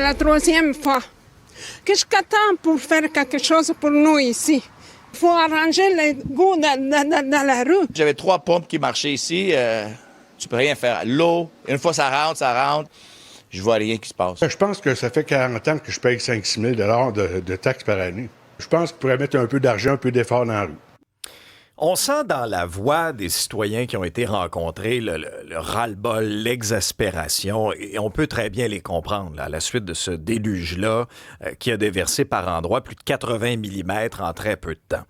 c'est la 3e fois. Qu'est-ce qu'attend pour faire quelque chose pour nous ici? Il faut arranger les goûts dans la rue. J'avais 3 pompes qui marchaient ici. Tu peux rien faire. L'eau, une fois ça rentre. Je vois rien qui se passe. Je pense que ça fait 40 ans que je paye 5-6 000 $ de taxes par année. Je pense qu'il pourrait mettre un peu d'argent, un peu d'effort dans la rue. On sent dans la voix des citoyens qui ont été rencontrés le ras-le-bol, l'exaspération, et on peut très bien les comprendre là, à la suite de ce déluge-là qui a déversé par endroits plus de 80 mm en très peu de temps.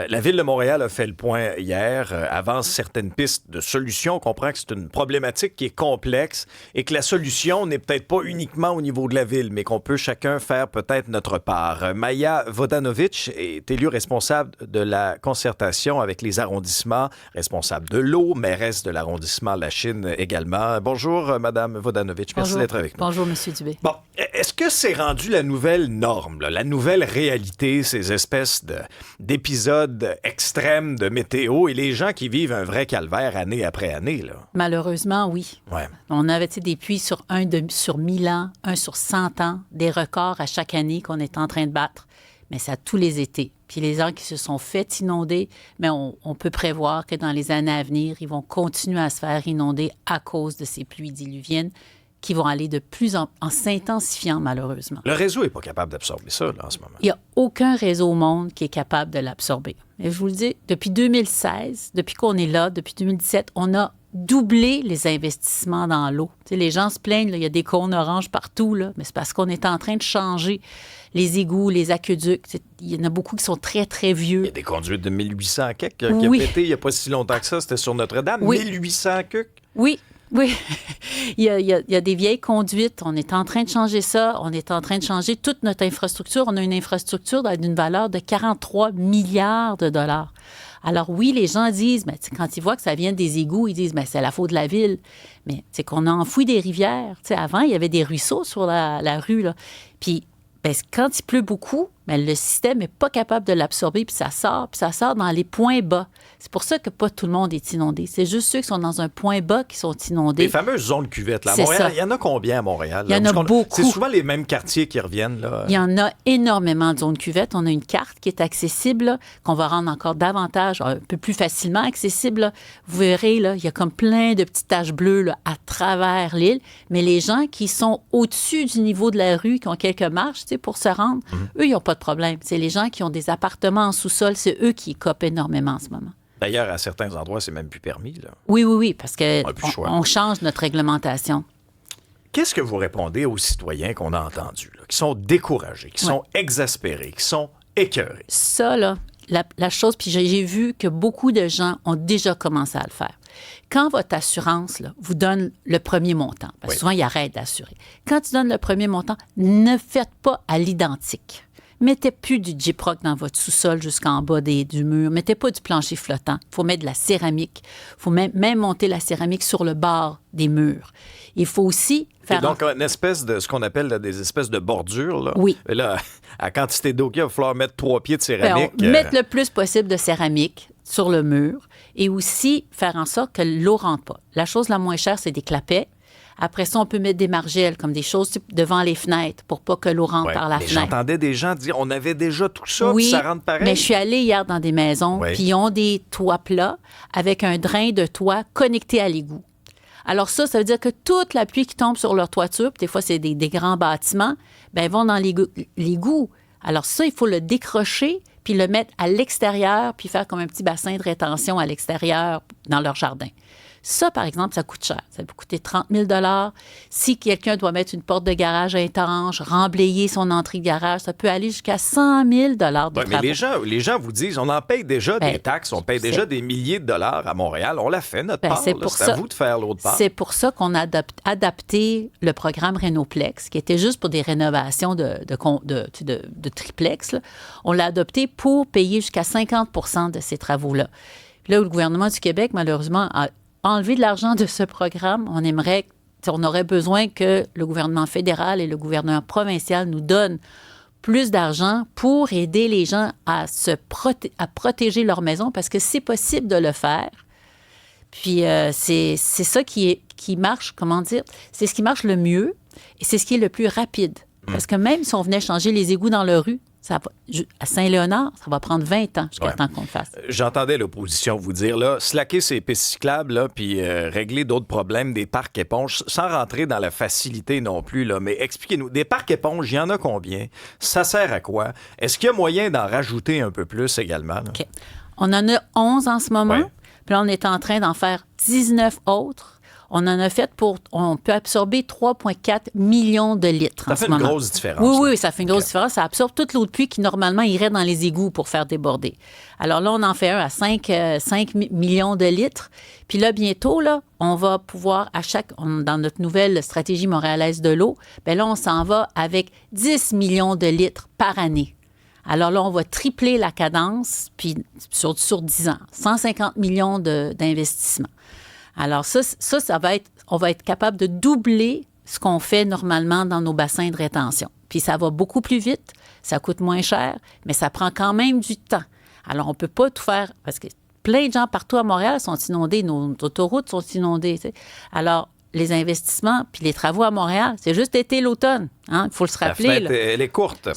La Ville de Montréal a fait le point hier, avance certaines pistes de solutions. On comprend que c'est une problématique qui est complexe et que la solution n'est peut-être pas uniquement au niveau de la Ville, mais qu'on peut chacun faire peut-être notre part. Maja Vodanovic est élue responsable de la concertation avec les arrondissements, responsable de l'eau, mairesse de l'arrondissement La Chine également. Bonjour, Madame Vodanovic. Merci d'être avec nous. Bonjour, Monsieur Dubé. Bon, est-ce que c'est rendu la nouvelle norme, là, la nouvelle réalité, ces espèces d'épisodes extrêmes de météo et les gens qui vivent un vrai calvaire année après année, là? Malheureusement, oui. Ouais. On avait des pluies sur 1000 ans, 1 sur 100 ans, des records à chaque année qu'on est en train de battre. Mais c'est à tous les étés. Puis les gens qui se sont fait inonder, mais on peut prévoir que dans les années à venir, ils vont continuer à se faire inonder à cause de ces pluies diluviennes qui vont aller de plus en s'intensifiant, malheureusement. Le réseau n'est pas capable d'absorber ça, là, en ce moment. Il n'y a aucun réseau au monde qui est capable de l'absorber. Et je vous le dis, depuis 2016, depuis qu'on est là, depuis 2017, on a doublé les investissements dans l'eau. Tu sais, les gens se plaignent, il y a des cônes oranges partout, là, mais c'est parce qu'on est en train de changer les égouts, les aqueducs. Il y en a beaucoup qui sont très, très vieux. Il y a des conduites de 1800 quelques qui a pété il n'y a pas si longtemps que ça. C'était sur Notre-Dame. Oui. 1800 quelques. Oui. il y a des vieilles conduites. On est en train de changer ça. On est en train de changer toute notre infrastructure. On a une infrastructure d'une valeur de 43 milliards de dollars. Alors oui, les gens disent, mais quand ils voient que ça vient des égouts, ils disent, mais c'est la faute de la ville. Mais c'est qu'on a enfoui des rivières. T'sais, avant, il y avait des ruisseaux sur la rue, là. Puis quand il pleut beaucoup, mais le système n'est pas capable de l'absorber, puis ça sort dans les points bas. C'est pour ça que pas tout le monde est inondé. C'est juste ceux qui sont dans un point bas qui sont inondés. Les fameuses zones cuvettes, là, à Montréal, il y en a combien à Montréal? Il y en a beaucoup. C'est souvent les mêmes quartiers qui reviennent, là. Il y en a énormément de zones cuvettes. On a une carte qui est accessible, là, qu'on va rendre encore davantage, un peu plus facilement accessible, là. Vous verrez, là, il y a comme plein de petites taches bleues là, à travers l'île. Mais les gens qui sont au-dessus du niveau de la rue, qui ont quelques marches pour se rendre, eux, ils n'ont pas de problème. C'est les gens qui ont des appartements en sous-sol, c'est eux qui copent énormément en ce moment. D'ailleurs, à certains endroits, c'est même plus permis, là. Oui, parce qu'on change notre réglementation. Qu'est-ce que vous répondez aux citoyens qu'on a entendus, là, qui sont découragés, qui sont exaspérés, qui sont écœurés? Ça, là, la chose, puis j'ai vu que beaucoup de gens ont déjà commencé à le faire. Quand votre assurance là, vous donne le premier montant, parce que souvent, ils arrêtent d'assurer. Quand tu donnes le premier montant, ne faites pas à l'identique. Mettez plus du gyprock dans votre sous-sol jusqu'en bas du mur. Mettez pas du plancher flottant. Il faut mettre de la céramique. Il faut même monter la céramique sur le bord des murs. Il faut aussi faire... Et donc, une espèce de, ce qu'on appelle là, des espèces de bordures. Là. Oui. Et là, à quantité d'eau qu'il y a, il va falloir mettre 3 pieds de céramique. Mettre le plus possible de céramique sur le mur et aussi faire en sorte que l'eau ne rentre pas. La chose la moins chère, c'est des clapets. Après ça, on peut mettre des margelles, comme des choses devant les fenêtres pour pas que l'eau rentre par la fenêtre. J'entendais des gens dire on avait déjà tout ça, puis ça rentre pareil. Mais je suis allée hier dans des maisons, puis ils ont des toits plats avec un drain de toit connecté à l'égout. Alors ça veut dire que toute la pluie qui tombe sur leur toiture, puis des fois, c'est des grands bâtiments, bien, vont dans l'égout. Alors ça, il faut le décrocher, puis le mettre à l'extérieur, puis faire comme un petit bassin de rétention à l'extérieur dans leur jardin. Ça, par exemple, ça coûte cher. Ça peut coûter 30 000 $. Si quelqu'un doit mettre une porte de garage étanche, remblayer son entrée de garage, ça peut aller jusqu'à 100 000 $ de travaux. Mais les gens vous disent, on en paye déjà des taxes, on paye déjà des milliers de dollars à Montréal. On l'a fait, notre part. C'est à vous de faire l'autre part. C'est pour ça qu'on a adapté le programme Rénoplex, qui était juste pour des rénovations de triplex. Là. On l'a adopté pour payer jusqu'à 50 % de ces travaux-là. Puis là, le gouvernement du Québec, malheureusement, a enlever de l'argent de ce programme. On aurait besoin que le gouvernement fédéral et le gouvernement provincial nous donnent plus d'argent pour aider les gens à protéger leur maison parce que c'est possible de le faire. Puis c'est ça qui marche, comment dire, c'est ce qui marche le mieux. Et c'est ce qui est le plus rapide. Parce que même si on venait changer les égouts dans la rue, à Saint-Léonard, ça va prendre 20 ans jusqu'à temps qu'on le fasse. J'entendais l'opposition vous dire, là, slacker ces pistes cyclables, là, puis régler d'autres problèmes des parcs éponges, sans rentrer dans la facilité non plus, là, mais expliquez-nous, des parcs éponges, il y en a combien? Ça sert à quoi? Est-ce qu'il y a moyen d'en rajouter un peu plus également? Là? OK. On en a 11 en ce moment, Ouais. puis là, on est en train d'en faire 19 autres. On en a fait on peut absorber 3,4 millions de litres en ce moment. Ça fait une grosse différence. Oui, ça fait une grosse différence. Ça absorbe toute l'eau de pluie qui, normalement, irait dans les égouts pour faire déborder. Alors là, on en fait un à 5 millions de litres. Puis là, bientôt, là, on va pouvoir, dans notre nouvelle stratégie montréalaise de l'eau, bien là, on s'en va avec 10 millions de litres par année. Alors là, on va tripler la cadence, puis sur 10 ans, 150 millions d'investissements. Alors ça va être, on va être capable de doubler ce qu'on fait normalement dans nos bassins de rétention. Puis ça va beaucoup plus vite, ça coûte moins cher, mais ça prend quand même du temps. Alors on ne peut pas tout faire, parce que plein de gens partout à Montréal sont inondés, nos autoroutes sont inondées. Tu sais. Alors les investissements puis les travaux à Montréal, c'est juste été l'automne. Il faut se rappeler. La fenêtre, elle est courte. La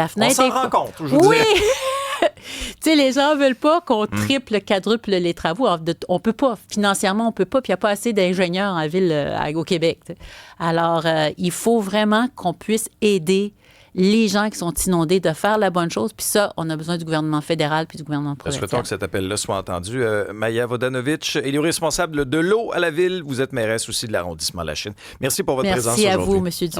fenêtre on s'en rend compte, je vous Oui! dirais. Tu sais, les gens veulent pas qu'on triple, quadruple les travaux. Alors, on peut pas. Financièrement, on peut pas. Puis il n'y a pas assez d'ingénieurs en ville au Québec. Tu sais. Alors, il faut vraiment qu'on puisse aider les gens qui sont inondés de faire la bonne chose. Puis ça, on a besoin du gouvernement fédéral puis du gouvernement provincial. Souhaitons que cet appel-là soit entendu. Maya Vodanovic, élue responsable de l'eau à la ville. Vous êtes mairesse aussi de l'arrondissement de la Chine. Merci pour votre présence aujourd'hui. Merci à vous, M. Dubé.